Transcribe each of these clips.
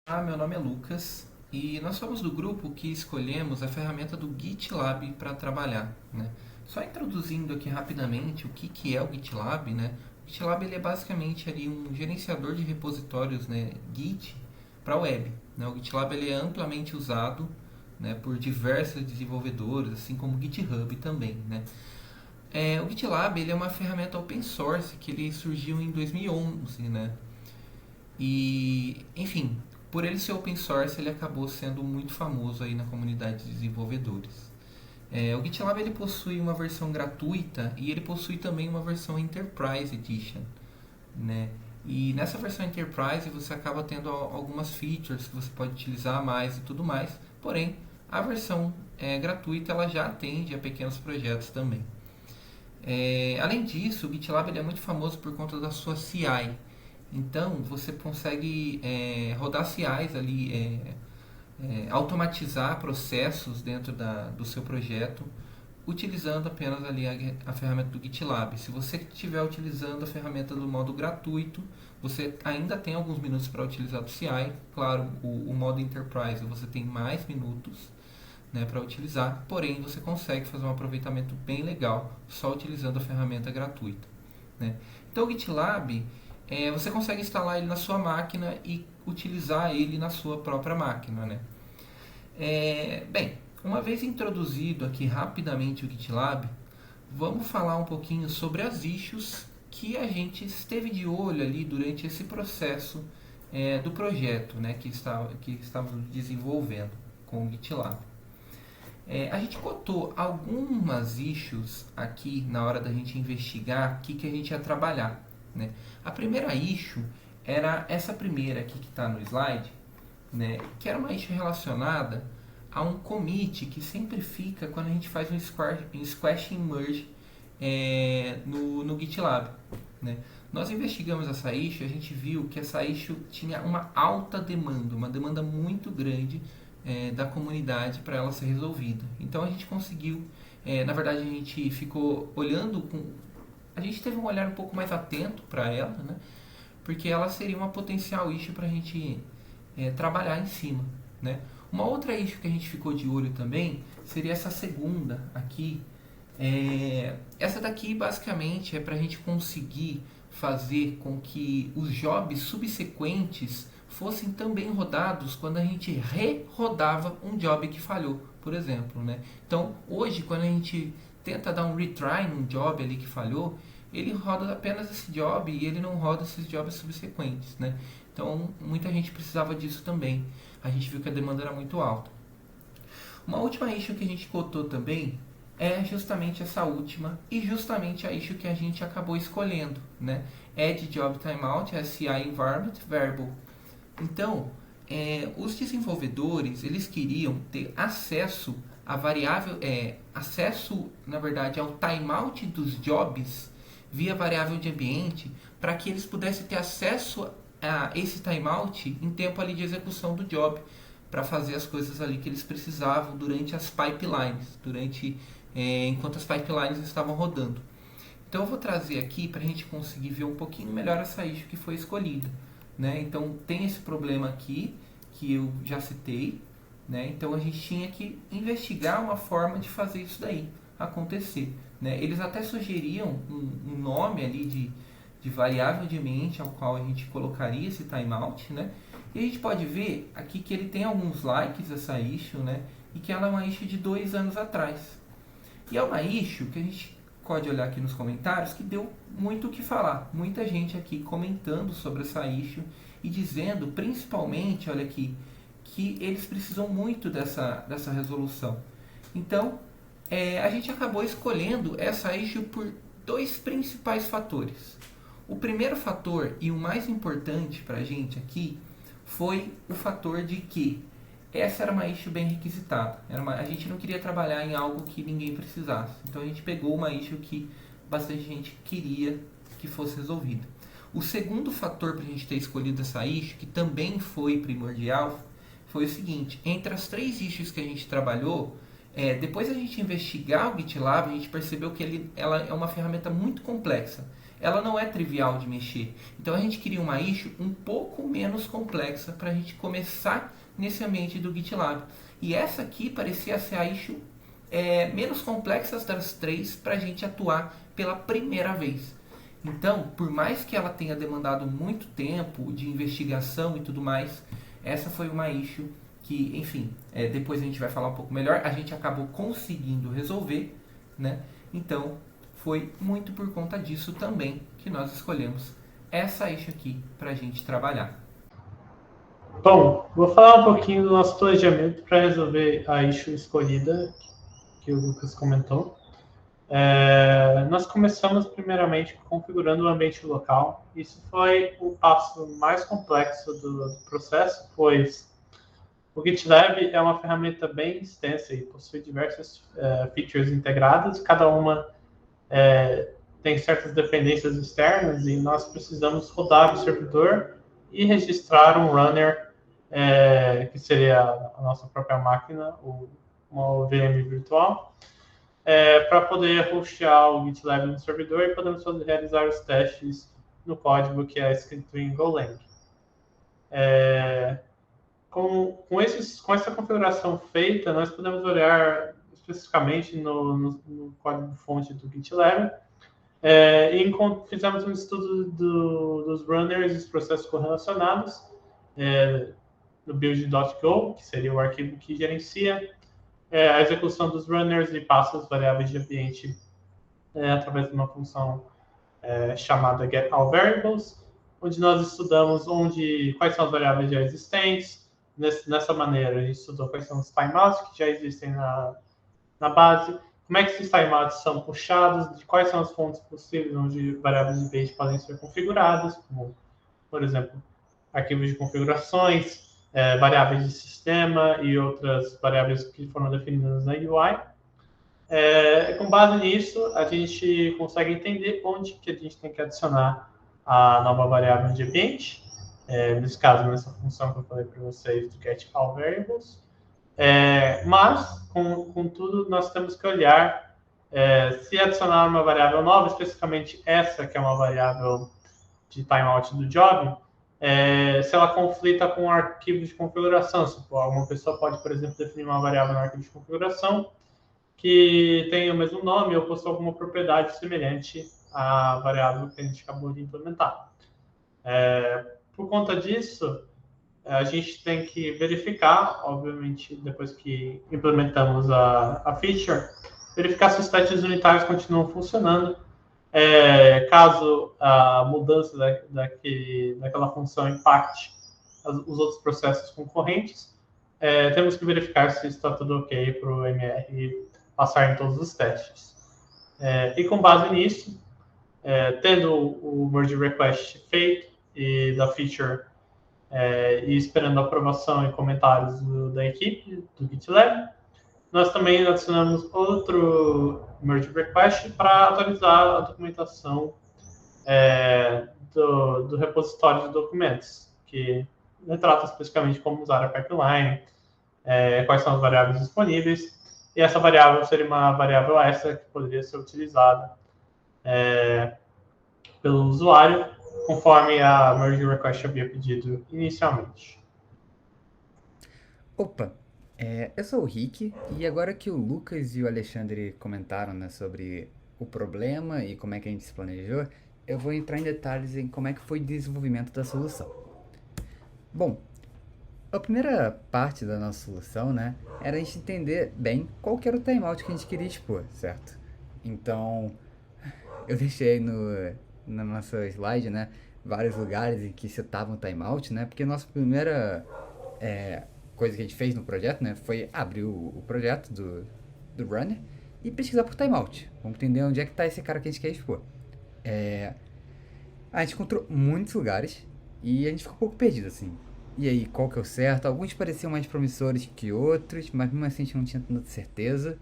Meu nome é Lucas e nós somos do grupo que escolhemos a ferramenta do GitLab para trabalhar, né? Só introduzindo aqui rapidamente o que é o GitLab, né? O GitLab ele é basicamente ali um gerenciador de repositórios, né, Git para web, né? O GitLab ele é amplamente usado, né, por diversos desenvolvedores, assim como o GitHub também, né? O GitLab ele é uma ferramenta open source que ele surgiu em 2011, né? E, enfim, por ele ser open source, ele acabou sendo muito famoso aí na comunidade de desenvolvedores. O GitLab ele possui uma versão gratuita e ele possui também uma versão Enterprise Edition, né? E nessa versão Enterprise você acaba tendo algumas features que você pode utilizar mais e tudo mais. Porém, a versão gratuita ela já atende a pequenos projetos também. Além disso, o GitLab ele é muito famoso por conta da sua CI. Então, você consegue rodar CIs ali, automatizar processos dentro do seu projeto, utilizando apenas ali a ferramenta do GitLab. Se você estiver utilizando a ferramenta do modo gratuito, você ainda tem alguns minutos para utilizar o CI. Claro, o modo Enterprise você tem mais minutos, né, para utilizar, porém você consegue fazer um aproveitamento bem legal só utilizando a ferramenta gratuita, né? Então o GitLab você consegue instalar ele na sua máquina e utilizar ele na sua própria máquina, né? Bem, uma vez introduzido aqui rapidamente o GitLab, vamos falar um pouquinho sobre as issues que a gente esteve de olho ali durante esse processo do projeto, né, que estávamos desenvolvendo com o GitLab. A gente cotou algumas issues aqui na hora da gente investigar o que a gente ia trabalhar, né? A primeira issue era essa primeira aqui que está no slide, né? Que era uma issue relacionada a um commit que sempre fica quando a gente faz um squash and merge no GitLab, né? Nós investigamos essa issue e a gente viu que essa issue tinha uma alta demanda, uma demanda muito grande da comunidade para ela ser resolvida. Então a gente conseguiu, na verdade a gente ficou olhando a gente teve um olhar um pouco mais atento para ela, né? Porque ela seria uma potencial issue para a gente trabalhar em cima, né? Uma outra issue que a gente ficou de olho também seria essa segunda aqui. Essa daqui basicamente é para a gente conseguir fazer com que os jobs subsequentes fossem também rodados quando a gente re-rodava um job que falhou, por exemplo, né? Então, hoje, quando a gente tenta dar um retry num job ali que falhou, ele roda apenas esse job e ele não roda esses jobs subsequentes, né? Então, muita gente precisava disso também. A gente viu que a demanda era muito alta. Uma última issue que a gente cotou também é justamente essa última e justamente a issue que a gente acabou escolhendo, né? Add Job Timeout, SCI Environment Variable. Então, os desenvolvedores eles queriam ter acesso à variável, acesso na verdade ao timeout dos jobs via variável de ambiente para que eles pudessem ter acesso a esse timeout em tempo ali de execução do job para fazer as coisas ali que eles precisavam durante as pipelines, enquanto as pipelines estavam rodando. Então eu vou trazer aqui para a gente conseguir ver um pouquinho melhor essa issue que foi escolhida, né? Então tem esse problema aqui que eu já citei, né? Então a gente tinha que investigar uma forma de fazer isso daí acontecer, né? Eles até sugeriam um nome ali de variável de ambiente ao qual a gente colocaria esse timeout, né? E a gente pode ver aqui que ele tem alguns likes essa issue, né? E que ela é uma issue de 2 anos atrás. E é uma issue que a gente pode olhar aqui nos comentários que deu muito o que falar. Muita gente aqui comentando sobre essa issue e dizendo, principalmente, olha aqui, que eles precisam muito dessa resolução. Então, a gente acabou escolhendo essa issue por 2 principais fatores. O primeiro fator e o mais importante para a gente aqui foi o fator de que essa era uma issue bem requisitada. A gente não queria trabalhar em algo que ninguém precisasse. Então a gente pegou uma issue que bastante gente queria que fosse resolvida. O segundo fator para a gente ter escolhido essa issue, que também foi primordial, foi o seguinte: entre as 3 issues que a gente trabalhou, depois a gente investigar o GitLab, a gente percebeu que ela é uma ferramenta muito complexa. ela não é trivial de mexer. Então a gente queria uma issue um pouco menos complexa para a gente começar nesse ambiente do GitLab. E essa aqui parecia ser a issue menos complexa das três para a gente atuar pela primeira vez. Então, por mais que ela tenha demandado muito tempo de investigação e tudo mais, essa foi uma issue que, enfim, depois a gente vai falar um pouco melhor, a gente acabou conseguindo resolver, né? Então, foi muito por conta disso também que nós escolhemos essa issue aqui para a gente trabalhar. Bom, vou falar um pouquinho do nosso planejamento para resolver a issue escolhida que o Lucas comentou. Nós começamos primeiramente configurando o ambiente local. Isso foi o passo mais complexo do processo, pois o GitLab é uma ferramenta bem extensa e possui diversas features integradas, cada uma tem certas dependências externas e nós precisamos rodar o servidor e registrar um runner, que seria a nossa própria máquina, uma VM virtual, para poder hostear o GitLab no servidor e podemos realizar os testes no código que é escrito em Golang. Com essa configuração feita, nós podemos olhar especificamente no código-fonte do GitLab e fizemos um estudo dos runners e os processos correlacionados no build.go, que seria o arquivo que gerencia a execução dos runners e passa as variáveis de ambiente através de uma função chamada getAllVariables, onde nós estudamos quais são as variáveis já existentes. Nessa maneira, a gente estudou quais são os timeouts que já existem na base, como é que esses timeouts são puxados, de quais são as fontes possíveis onde variáveis de ambiente podem ser configuradas, como, por exemplo, arquivos de configurações, variáveis de sistema e outras variáveis que foram definidas na UI. Com base nisso, a gente consegue entender onde que a gente tem que adicionar a nova variável de ambiente, nesse caso, nessa função que eu falei para vocês do getAllVariables. Mas, contudo, nós temos que olhar se adicionar uma variável nova, especificamente essa, que é uma variável de timeout do job, se ela conflita com o arquivo de configuração. Se alguma pessoa pode, por exemplo, definir uma variável no arquivo de configuração que tem o mesmo nome ou possui alguma propriedade semelhante à variável que a gente acabou de implementar. Por conta disso, a gente tem que verificar, obviamente, depois que implementamos a feature, verificar se os testes unitários continuam funcionando. Caso a mudança daquela função impacte os outros processos concorrentes, temos que verificar se está tudo ok para o MR passar em todos os testes. E com base nisso, tendo o merge request feito e da feature e esperando a aprovação e comentários da equipe do GitLab, nós também adicionamos outro merge request para atualizar a documentação do repositório de documentos, que retrata especificamente como usar a pipeline, quais são as variáveis disponíveis, e essa variável seria uma variável extra que poderia ser utilizada pelo usuário, conforme a merge request havia pedido inicialmente. Opa, eu sou o Rick, e agora que o Lucas e o Alexandre comentaram, né, sobre o problema e como é que a gente se planejou, eu vou entrar em detalhes em como é que foi o desenvolvimento da solução. Bom, a primeira parte da nossa solução, né, era a gente entender bem qual que era o timeout que a gente queria expor, certo? Então, eu deixei na nossa slide, né, vários lugares em que citavam o timeout, né, porque a nossa primeira coisa que a gente fez no projeto, né, foi abrir o projeto do runner e pesquisar por timeout. Vamos entender onde é que está esse cara que a gente quer expor. A gente encontrou muitos lugares e a gente ficou um pouco perdido, assim. E aí, qual que é o certo? Alguns pareciam mais promissores que outros, mas mesmo assim a gente não tinha tanta certeza.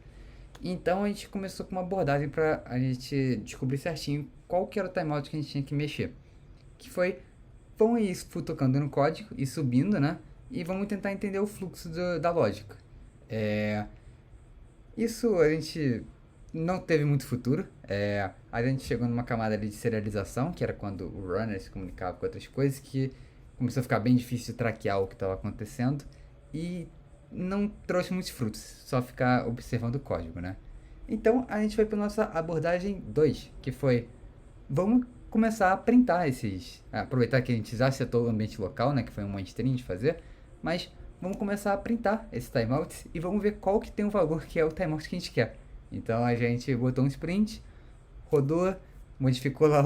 Então a gente começou com uma abordagem para a gente descobrir certinho qual que era o timeout que a gente tinha que mexer. Que foi, vamos aí tocando no código e subindo, né? E vamos tentar entender o fluxo da lógica. Isso a gente não teve muito futuro. A gente chegou numa camada ali de serialização, que era quando o runner se comunicava com outras coisas, que começou a ficar bem difícil de traquear o que estava acontecendo e não trouxe muitos frutos, só ficar observando o código, né? Então a gente foi para nossa abordagem 2, que foi vamos começar a printar esses. Aproveitar que a gente já setou o ambiente local, né? Que foi um monstrinho de fazer. Mas vamos começar a printar esses timeouts e vamos ver qual que tem o valor que é o timeout que a gente quer. Então a gente botou um sprint, rodou, modificou lá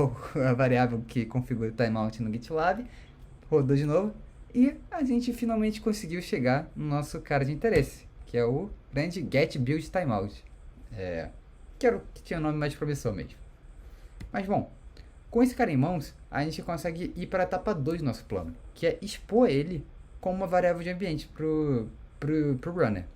a variável que configura o timeout no GitLab, rodou de novo e a gente finalmente conseguiu chegar no nosso cara de interesse, que é o grande get build timeout. Que era o que tinha o nome mais promissor mesmo. Mas bom, com esse cara em mãos, a gente consegue ir para a etapa 2 do nosso plano, que é expor ele como uma variável de ambiente pro runner.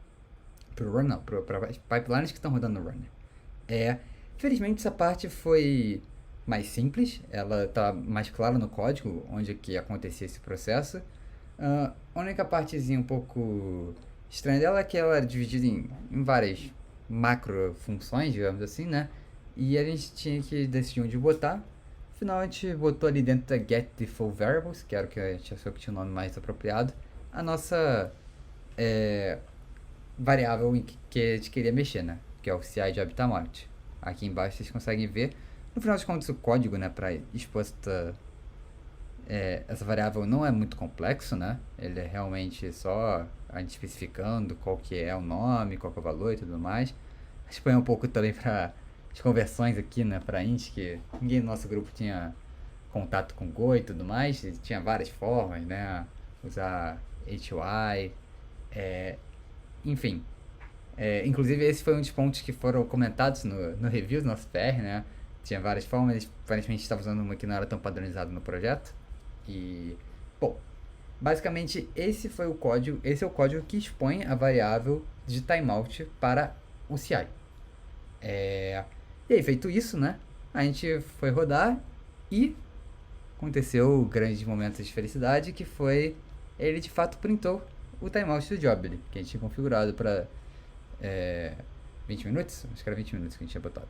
Pro runner não, para as pipelines que estão rodando no runner. Felizmente essa parte foi mais simples, ela está mais clara no código, onde é que acontecia esse processo. A única partezinha um pouco estranha dela é que ela é dividida em várias macro funções, digamos assim, né? E a gente tinha que decidir onde botar. Afinal, a gente botou ali dentro da get default variables, que era o que a gente achou que tinha o nome mais apropriado, a nossa variável em que a gente queria mexer, né? Que é o CI job timeout. Aqui embaixo vocês conseguem ver. No final de contas, o código, né, para expor essa variável não é muito complexo, né? Ele é realmente só a gente especificando qual que é o nome, qual que é o valor e tudo mais. A gente põe um pouco também para as conversões aqui, né, para int, que ninguém no nosso grupo tinha contato com Go e tudo mais. E tinha várias formas, né? Usar HY, enfim. Inclusive esse foi um dos pontos que foram comentados no review do nosso PR, né? Tinha várias formas, aparentemente estava usando uma que não era tão padronizada no projeto. E, bom, basicamente esse é o código que expõe a variável de timeout para o CI. E aí, feito isso, né? A gente foi rodar e aconteceu o grande momento de felicidade, que foi ele de fato printou o timeout do job, que a gente tinha configurado para 20 minutos? Acho que era 20 minutos que a gente tinha botado.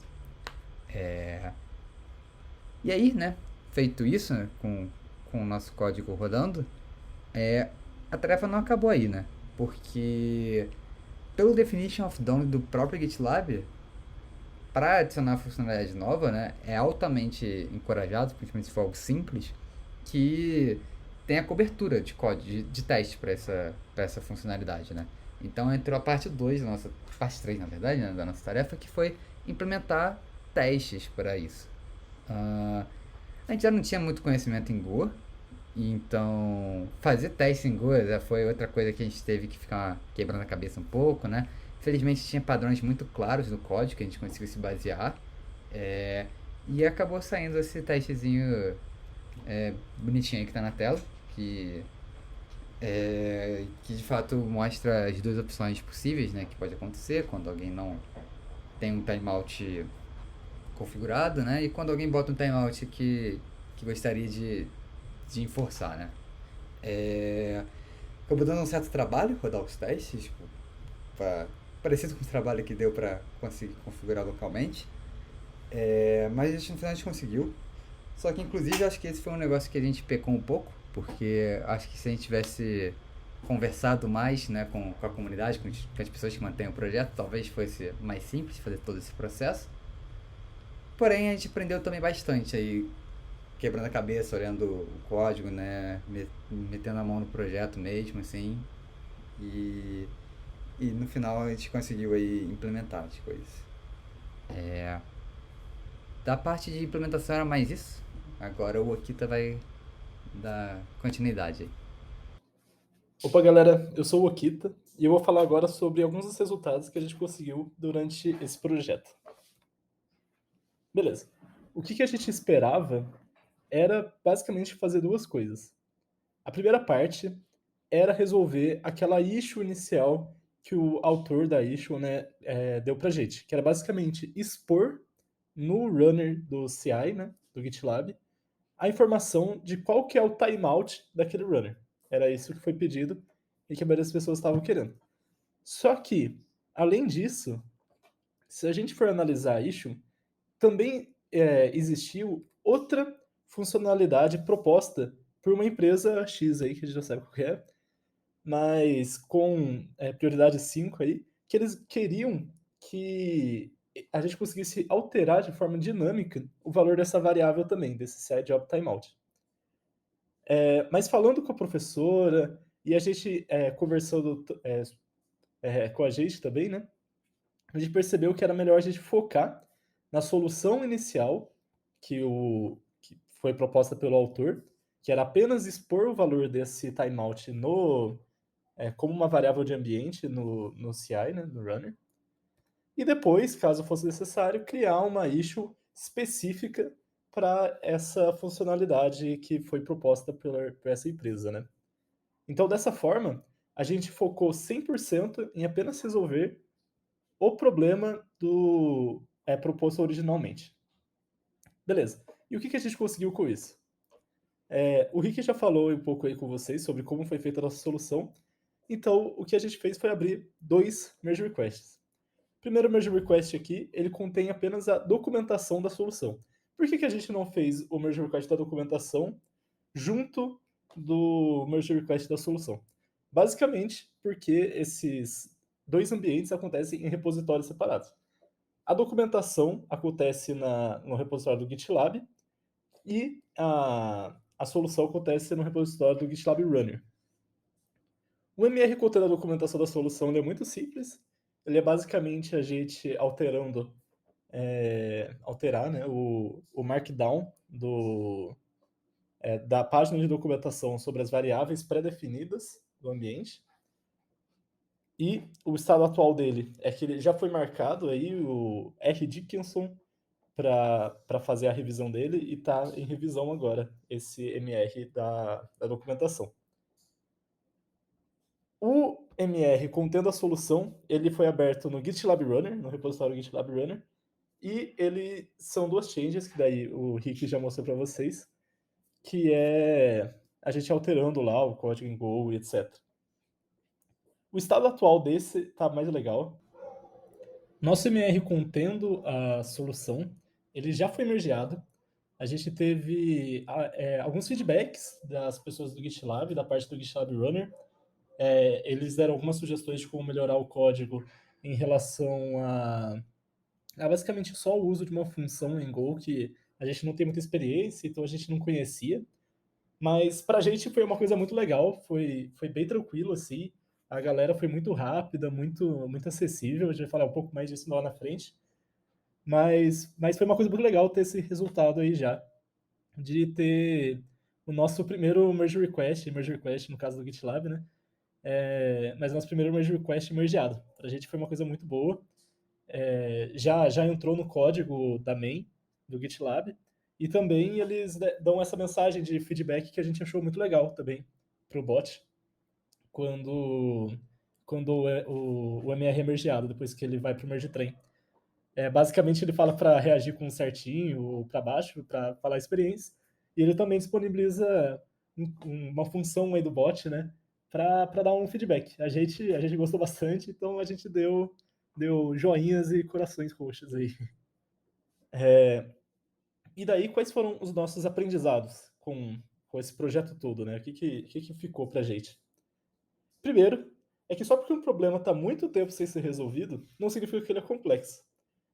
E aí, né? Feito isso, né, com o nosso código rodando, a tarefa não acabou aí, né? Porque pelo definition of done do próprio GitLab, para adicionar funcionalidade nova, né, é altamente encorajado, principalmente se for algo simples, que tenha cobertura de código, de teste para essa funcionalidade, né? Então entrou a parte 2 da nossa, parte 3 na verdade, né, da nossa tarefa, que foi implementar testes para isso. A gente já não tinha muito conhecimento em Go, então fazer teste em Go já foi outra coisa que a gente teve que ficar quebrando a cabeça um pouco, né? Felizmente tinha padrões muito claros no código que a gente conseguiu se basear, e acabou saindo esse testezinho bonitinho aí que tá na tela, que de fato mostra as duas opções possíveis, né, que pode acontecer quando alguém não tem um timeout configurado, né, e quando alguém bota um timeout que gostaria de enforçar, né. Acabou dando um certo trabalho rodar os testes, tipo, parecido com o trabalho que deu para conseguir configurar localmente, mas no final a gente conseguiu. Só que inclusive acho que esse foi um negócio que a gente pecou um pouco, porque acho que se a gente tivesse conversado mais, né, com a comunidade, com as pessoas que mantêm o projeto, talvez fosse mais simples fazer todo esse processo. Porém, a gente aprendeu também bastante aí, quebrando a cabeça, olhando o código, né, metendo a mão no projeto mesmo, assim, e no final a gente conseguiu aí implementar as coisas. Da parte de implementação era mais isso. Agora o Okita vai dar continuidade aí. Opa, galera, eu sou o Okita e eu vou falar agora sobre alguns dos resultados que a gente conseguiu durante esse projeto. Beleza. O que a gente esperava era basicamente fazer duas coisas. A primeira parte era resolver aquela issue inicial que o autor da issue, né, deu pra gente, que era basicamente expor no runner do CI, né, do GitLab, a informação de qual que é o timeout daquele runner. Era isso que foi pedido e que a maioria das pessoas estavam querendo. Só que, além disso, se a gente for analisar a issue, também existiu outra funcionalidade proposta por uma empresa X aí, que a gente já sabe qual que é, mas com prioridade 5 aí, que eles queriam que a gente conseguisse alterar de forma dinâmica o valor dessa variável também, desse set job timeout. Mas falando com a professora e a gente conversando com a gente também, né? A gente percebeu que era melhor a gente focar na solução inicial que foi proposta pelo autor, que era apenas expor o valor desse timeout como uma variável de ambiente no CI, né, no runner. E depois, caso fosse necessário, criar uma issue específica para essa funcionalidade que foi proposta por essa empresa, né? Então, dessa forma, a gente focou 100% em apenas resolver o problema proposto originalmente. Beleza. E o que a gente conseguiu com isso? O Rick já falou um pouco aí com vocês sobre como foi feita a nossa solução. Então, o que a gente fez foi abrir 2 merge requests. O primeiro merge request aqui, ele contém apenas a documentação da solução. Por que a gente não fez o merge request da documentação junto do merge request da solução? Basicamente, porque esses 2 ambientes acontecem em repositórios separados. A documentação acontece no repositório do GitLab e a solução acontece no repositório do GitLab Runner. O MR contendo a documentação da solução ele é muito simples. Ele é basicamente a gente alterar né, o markdown da página de documentação sobre as variáveis pré-definidas do ambiente. E o estado atual dele é que ele já foi marcado aí o R. Dickinson para fazer a revisão dele e está em revisão agora, esse MR da documentação. O MR contendo a solução, ele foi aberto no GitLab Runner, no repositório GitLab Runner, e ele são 2 changes, que daí o Rick já mostrou para vocês, que é a gente alterando lá o código em Go e etc. O estado atual desse está mais legal. Nosso MR contendo a solução, ele já foi mergeado. A gente teve alguns feedbacks das pessoas do GitLab, da parte do GitLab Runner. Eles deram algumas sugestões de como melhorar o código em relação a basicamente só o uso de uma função em Go que a gente não tem muita experiência, então a gente não conhecia. Mas pra gente foi uma coisa muito legal, foi bem tranquilo, assim. A galera foi muito rápida, muito acessível. A gente vai falar um pouco mais disso lá na frente. Mas foi uma coisa muito legal ter esse resultado aí já. De ter o nosso primeiro merge request no caso do GitLab, né? Mas nosso primeiro merge request mergeado. Pra gente foi uma coisa muito boa. Já entrou no código da main do GitLab. E também eles dão essa mensagem de feedback que a gente achou muito legal também pro bot. Quando o MR é mergeado, depois que ele vai pro merge train. Basicamente ele fala para reagir com certinho ou para baixo, para falar a experiência. E ele também disponibiliza uma função aí do bot, né? Para dar um feedback. A gente gostou bastante, então a gente deu joinhas e corações roxos aí. E daí, quais foram os nossos aprendizados com esse projeto todo, né? O que ficou pra gente? Primeiro, é que só porque um problema está muito tempo sem ser resolvido, não significa que ele é complexo.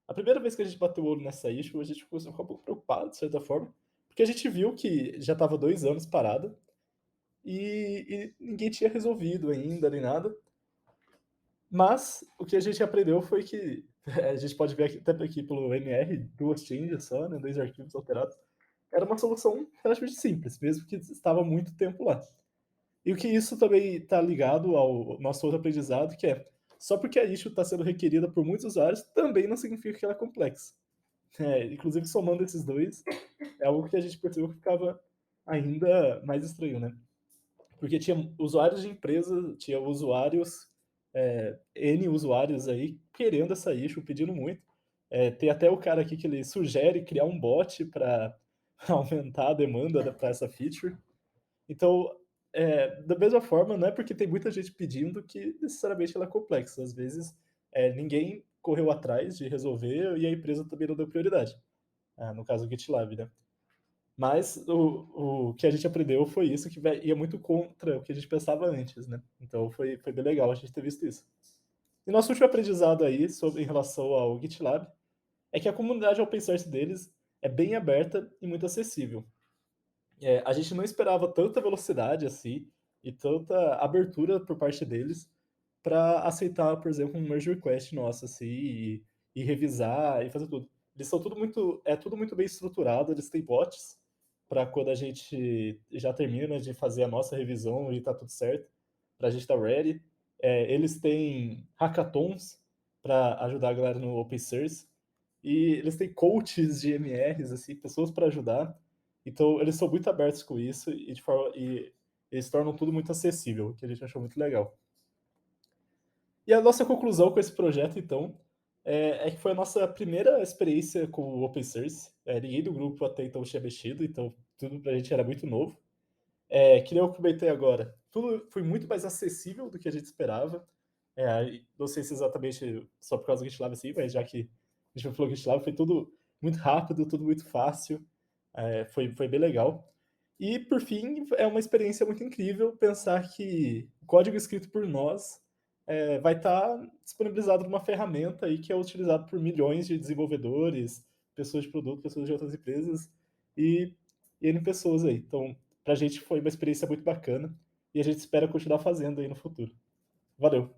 A primeira vez que a gente bateu o olho nessa issue, a gente ficou um pouco preocupado, de certa forma, porque a gente viu que já estava 2 anos parada e ninguém tinha resolvido ainda, nem nada. Mas o que a gente aprendeu foi que a gente pode ver até aqui pelo MR, 2 changes só, né, 2 arquivos alterados. Era uma solução relativamente simples, mesmo que estava muito tempo lá. E o que isso também está ligado ao nosso outro aprendizado, que é só porque a issue está sendo requerida por muitos usuários, também não significa que ela é complexa. Inclusive, somando esses dois, é algo que a gente percebeu que ficava ainda mais estranho, né? Porque tinha usuários de empresa, tinha usuários, N usuários aí, querendo essa issue, pedindo muito. Tem até o cara aqui que ele sugere criar um bot para aumentar a demanda para essa feature. Então, da mesma forma, não é porque tem muita gente pedindo que necessariamente ela é complexa. Às vezes, ninguém correu atrás de resolver e a empresa também não deu prioridade. No caso do GitLab, né? Mas o que a gente aprendeu foi isso, que ia muito contra o que a gente pensava antes, né? Então foi bem legal a gente ter visto isso. E nosso último aprendizado aí em relação ao GitLab é que a comunidade open source deles é bem aberta e muito acessível. A gente não esperava tanta velocidade assim e tanta abertura por parte deles para aceitar, por exemplo, um merge request nosso assim e revisar e fazer tudo. Eles são tudo muito bem estruturado, eles têm bots para quando a gente já termina de fazer a nossa revisão e tá tudo certo, para a gente estar ready. Eles têm hackathons para ajudar a galera no open source e eles têm coaches de MRs, assim, pessoas para ajudar. Então, eles são muito abertos com isso e eles tornam tudo muito acessível, que a gente achou muito legal. E a nossa conclusão com esse projeto, então, que foi a nossa primeira experiência com o open source. Ninguém do grupo até então tinha mexido, então tudo pra gente era muito novo. Que nem eu comentei agora, tudo foi muito mais acessível do que a gente esperava. Não sei se exatamente só por causa do GitLab assim, mas já que a gente falou GitLab, foi tudo muito rápido, tudo muito fácil. Foi bem legal. E, por fim, é uma experiência muito incrível pensar que o código escrito por nós vai estar disponibilizado numa ferramenta aí que é utilizado por milhões de desenvolvedores, pessoas de produto, pessoas de outras empresas e N pessoas aí. Então, pra gente foi uma experiência muito bacana e a gente espera continuar fazendo aí no futuro. Valeu!